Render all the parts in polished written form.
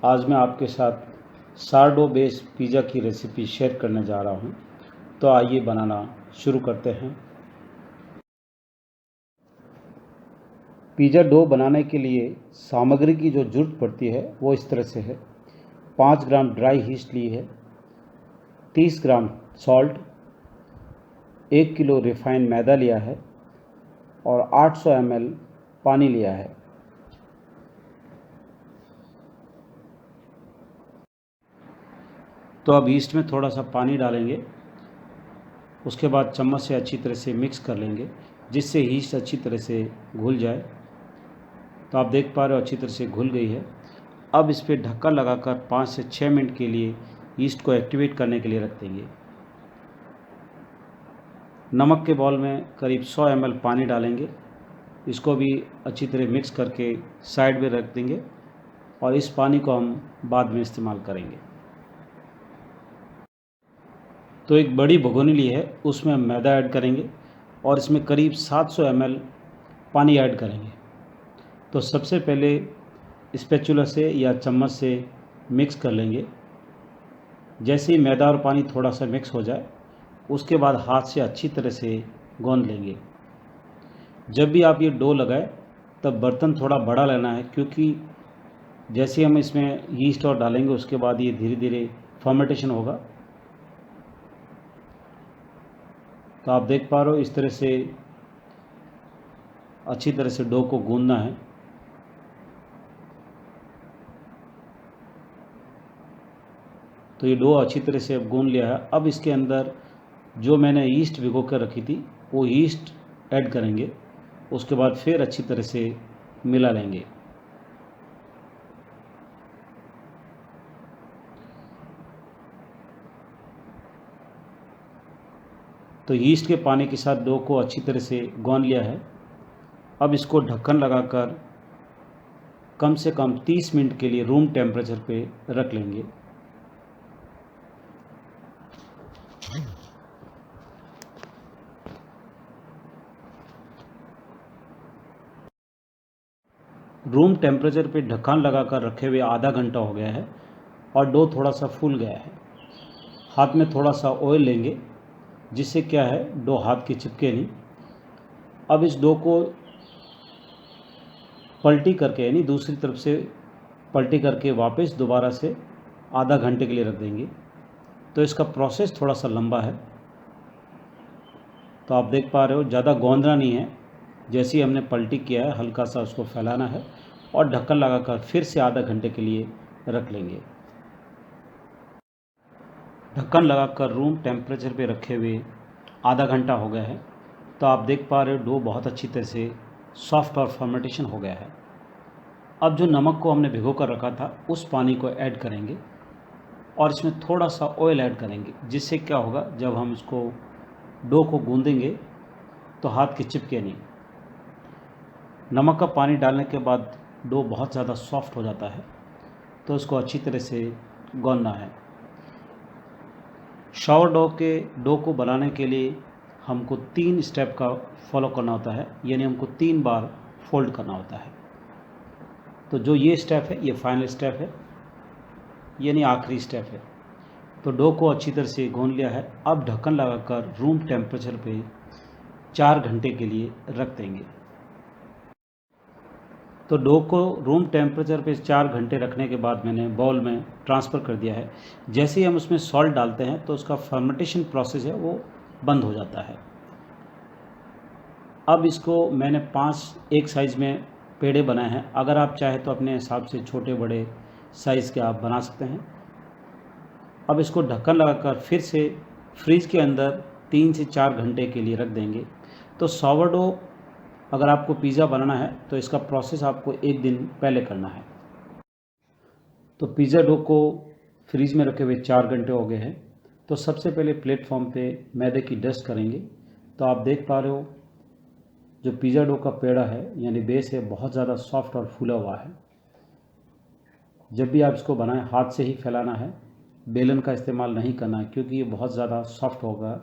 आज मैं आपके साथ सारडो बेस पिज़्ज़ा की रेसिपी शेयर करने जा रहा हूं। तो आइए बनाना शुरू करते हैं। पिज़्ज़ा डो बनाने के लिए सामग्री की जो ज़रूरत पड़ती है वो इस तरह से है। 5 ग्राम ड्राई यीस्ट ली है, 30 ग्राम सॉल्ट, 1 किलो रिफाइंड मैदा लिया है और 800 ml पानी लिया है। तो अब यीस्ट में थोड़ा सा पानी डालेंगे, उसके बाद चम्मच से अच्छी तरह से मिक्स कर लेंगे जिससे यीस्ट अच्छी तरह से घुल जाए। तो आप देख पा रहे हो अच्छी तरह से घुल गई है। अब इस पर ढक्कन लगाकर 5 से 6 मिनट के लिए यीस्ट को एक्टिवेट करने के लिए रख देंगे। नमक के बाउल में करीब 100 ml पानी डालेंगे, इसको भी अच्छी तरह मिक्स करके साइड में रख देंगे और इस पानी को हम बाद में इस्तेमाल करेंगे। तो एक बड़ी भगोनी ली है, उसमें हम मैदा ऐड करेंगे और इसमें करीब 700 ml पानी ऐड करेंगे। तो सबसे पहले स्पैचुला से या चम्मच से मिक्स कर लेंगे। जैसे ही मैदा और पानी थोड़ा सा मिक्स हो जाए उसके बाद हाथ से अच्छी तरह से गूंद लेंगे। जब भी आप ये डो लगाएं तब बर्तन थोड़ा बड़ा लेना है, क्योंकि जैसे हम इसमें यीस्ट और डालेंगे उसके बाद ये धीरे धीरे फर्मेंटेशन होगा। तो आप देख पा रहे हो इस तरह से अच्छी तरह से डो को गूंदना है। तो ये डो अच्छी तरह से अब गूंद लिया है। अब इसके अंदर जो मैंने यीस्ट भिगो कर रखी थी वो यीस्ट ऐड करेंगे, उसके बाद फिर अच्छी तरह से मिला लेंगे। तो यीस्ट के पानी के साथ डो को अच्छी तरह से गूंद लिया है। अब इसको ढक्कन लगाकर कम से कम 30 मिनट के लिए रूम टेम्परेचर पे रख लेंगे। रूम टेम्परेचर पे ढक्कन लगाकर रखे हुए आधा घंटा हो गया है और डो थोड़ा सा फूल गया है। हाथ में थोड़ा सा ऑयल लेंगे जिससे क्या है डो हाथ के चिपके नहीं। अब इस डो को पलटी करके यानी दूसरी तरफ से पलटी करके वापस दोबारा से आधा घंटे के लिए रख देंगे। तो इसका प्रोसेस थोड़ा सा लंबा है। तो आप देख पा रहे हो ज़्यादा गोंदना नहीं है, जैसे ही हमने पलटी किया है हल्का सा उसको फैलाना है और ढक्कन लगाकर फिर से आधा घंटे के लिए रख लेंगे। ढक्कन लगाकर रूम टेम्परेचर पे रखे हुए आधा घंटा हो गया है। तो आप देख पा रहे हो डो बहुत अच्छी तरह से सॉफ्ट और फर्मेंटेशन हो गया है। अब जो नमक को हमने भिगो कर रखा था उस पानी को ऐड करेंगे और इसमें थोड़ा सा ऑयल ऐड करेंगे, जिससे क्या होगा जब हम इसको डो को गूंदेंगे तो हाथ के चिपके नहीं। नमक का पानी डालने के बाद डो बहुत ज़्यादा सॉफ्ट हो जाता है, तो इसको अच्छी तरह से गूंदना है। सोurडो के डो को बनाने के लिए हमको 3 स्टेप का फॉलो करना होता है, यानी हमको 3 बार फोल्ड करना होता है। तो जो ये स्टेप है ये फाइनल स्टेप है, यानी आखिरी स्टेप है। तो डो को अच्छी तरह से गूंद लिया है। अब ढक्कन लगाकर रूम टेम्परेचर पे 4 घंटे के लिए रख देंगे। तो डो को रूम टेम्परेचर पे 4 घंटे रखने के बाद मैंने बाउल में ट्रांसफ़र कर दिया है। जैसे ही हम उसमें सॉल्ट डालते हैं तो उसका फर्मेंटेशन प्रोसेस है वो बंद हो जाता है। अब इसको मैंने 5 एक साइज़ में पेड़े बनाए हैं। अगर आप चाहें तो अपने हिसाब से छोटे बड़े साइज़ के आप बना सकते हैं। अब इसको ढक्कन लगाकर फिर से फ्रीज के अंदर 3 से 4 घंटे के लिए रख देंगे। तो सोurडो अगर आपको पिज़्ज़ा बनाना है तो इसका प्रोसेस आपको 1 दिन पहले करना है। तो पिज़्ज़ा डो को फ्रीज में रखे हुए 4 घंटे हो गए हैं। तो सबसे पहले प्लेटफॉर्म पे मैदे की डस्ट करेंगे। तो आप देख पा रहे हो जो पिज़्ज़ा डो का पेड़ा है यानी बेस है बहुत ज़्यादा सॉफ्ट और फूला हुआ है। जब भी आप इसको बनाएं हाथ से ही फैलाना है, बेलन का इस्तेमाल नहीं करना है, क्योंकि ये बहुत ज़्यादा सॉफ्ट होगा।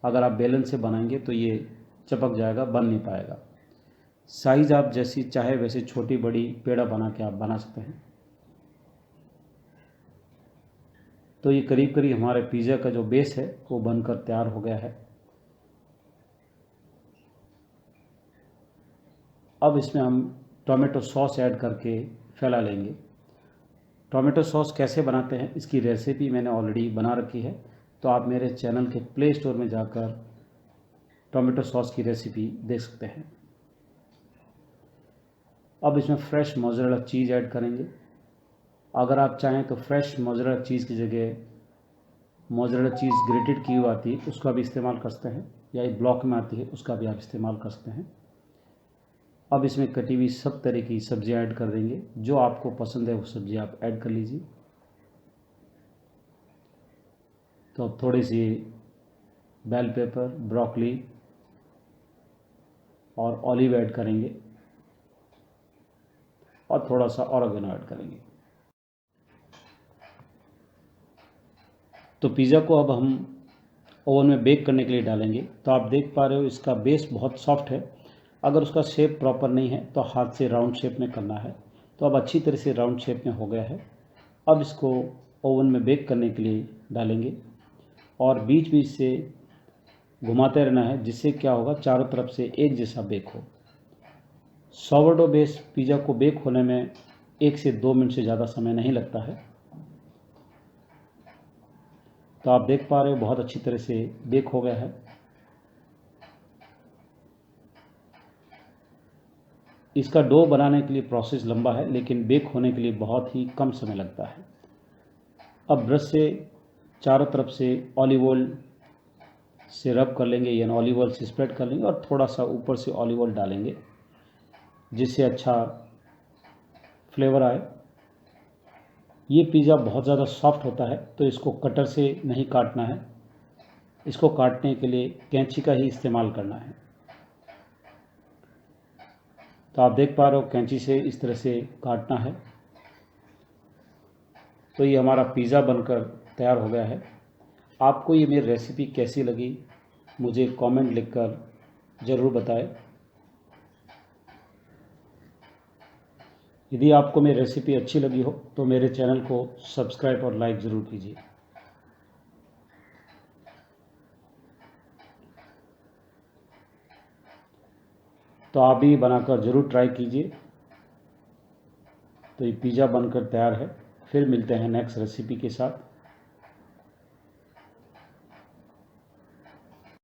अगर आप बेलन से बनाएंगे तो ये चिपक जाएगा, बन नहीं पाएगा। साइज़ आप जैसी चाहे वैसे छोटी बड़ी पेड़ा बना के आप बना सकते हैं। तो ये करीब करीब हमारे पिज़्ज़ा का जो बेस है वो बनकर तैयार हो गया है। अब इसमें हम टोमेटो सॉस ऐड करके फैला लेंगे। टोमेटो सॉस कैसे बनाते हैं इसकी रेसिपी मैंने ऑलरेडी बना रखी है, तो आप मेरे चैनल के प्ले स्टोर में जाकर टोमेटो सॉस की रेसिपी देख सकते हैं। अब इसमें फ्रेश मोज़रेला चीज़ ऐड करेंगे। अगर आप चाहें तो फ्रेश मोज़रेला चीज़ की जगह मोज़रेला चीज़ ग्रेटेड की हुई आती है उसका भी इस्तेमाल कर सकते हैं, या एक ब्लॉक में आती है उसका भी आप इस्तेमाल कर सकते हैं। अब इसमें कटी हुई सब तरह की सब्जियां ऐड कर देंगे, जो आपको पसंद है वो सब्जी आप ऐड कर लीजिए। तो अब थोड़ी सी बेल पेपर, ब्रोकली और ऑलिव ऐड करेंगे और थोड़ा सा ऑरिगेनो ऐड करेंगे। तो पिज़्ज़ा को अब हम ओवन में बेक करने के लिए डालेंगे। तो आप देख पा रहे हो इसका बेस बहुत सॉफ्ट है। अगर उसका शेप प्रॉपर नहीं है तो हाथ से राउंड शेप में करना है। तो अब अच्छी तरह से राउंड शेप में हो गया है। अब इसको ओवन में बेक करने के लिए डालेंगे और बीच बीच से घुमाते रहना है, जिससे क्या होगा चारों तरफ से एक जैसा बेक हो। सॉवरडो बेस पिज़्ज़ा को बेक होने में 1 से 2 मिनट से ज़्यादा समय नहीं लगता है। तो आप देख पा रहे हो बहुत अच्छी तरह से बेक हो गया है। इसका डो बनाने के लिए प्रोसेस लंबा है, लेकिन बेक होने के लिए बहुत ही कम समय लगता है। अब ब्रश से चारों तरफ से ऑलिव ऑयल से रब कर लेंगे, यानी ऑलिव ऑयल से स्प्रेड कर लेंगे और थोड़ा सा ऊपर से ऑलिव ऑयल डालेंगे, जिससे अच्छा फ्लेवर आए। ये पिज़्ज़ा बहुत ज़्यादा सॉफ्ट होता है, तो इसको कटर से नहीं काटना है, इसको काटने के लिए कैंची का ही इस्तेमाल करना है। तो आप देख पा रहे हो कैंची से इस तरह से काटना है। तो ये हमारा पिज़्ज़ा बनकर तैयार हो गया है। आपको ये मेरी रेसिपी कैसी लगी मुझे कमेंट लिखकर ज़रूर बताएं। यदि आपको मेरी रेसिपी अच्छी लगी हो तो मेरे चैनल को सब्सक्राइब और लाइक ज़रूर कीजिए। तो आप भी बनाकर ज़रूर ट्राई कीजिए। तो ये पिज़्ज़ा बनकर तैयार है। फिर मिलते हैं नेक्स्ट रेसिपी के साथ।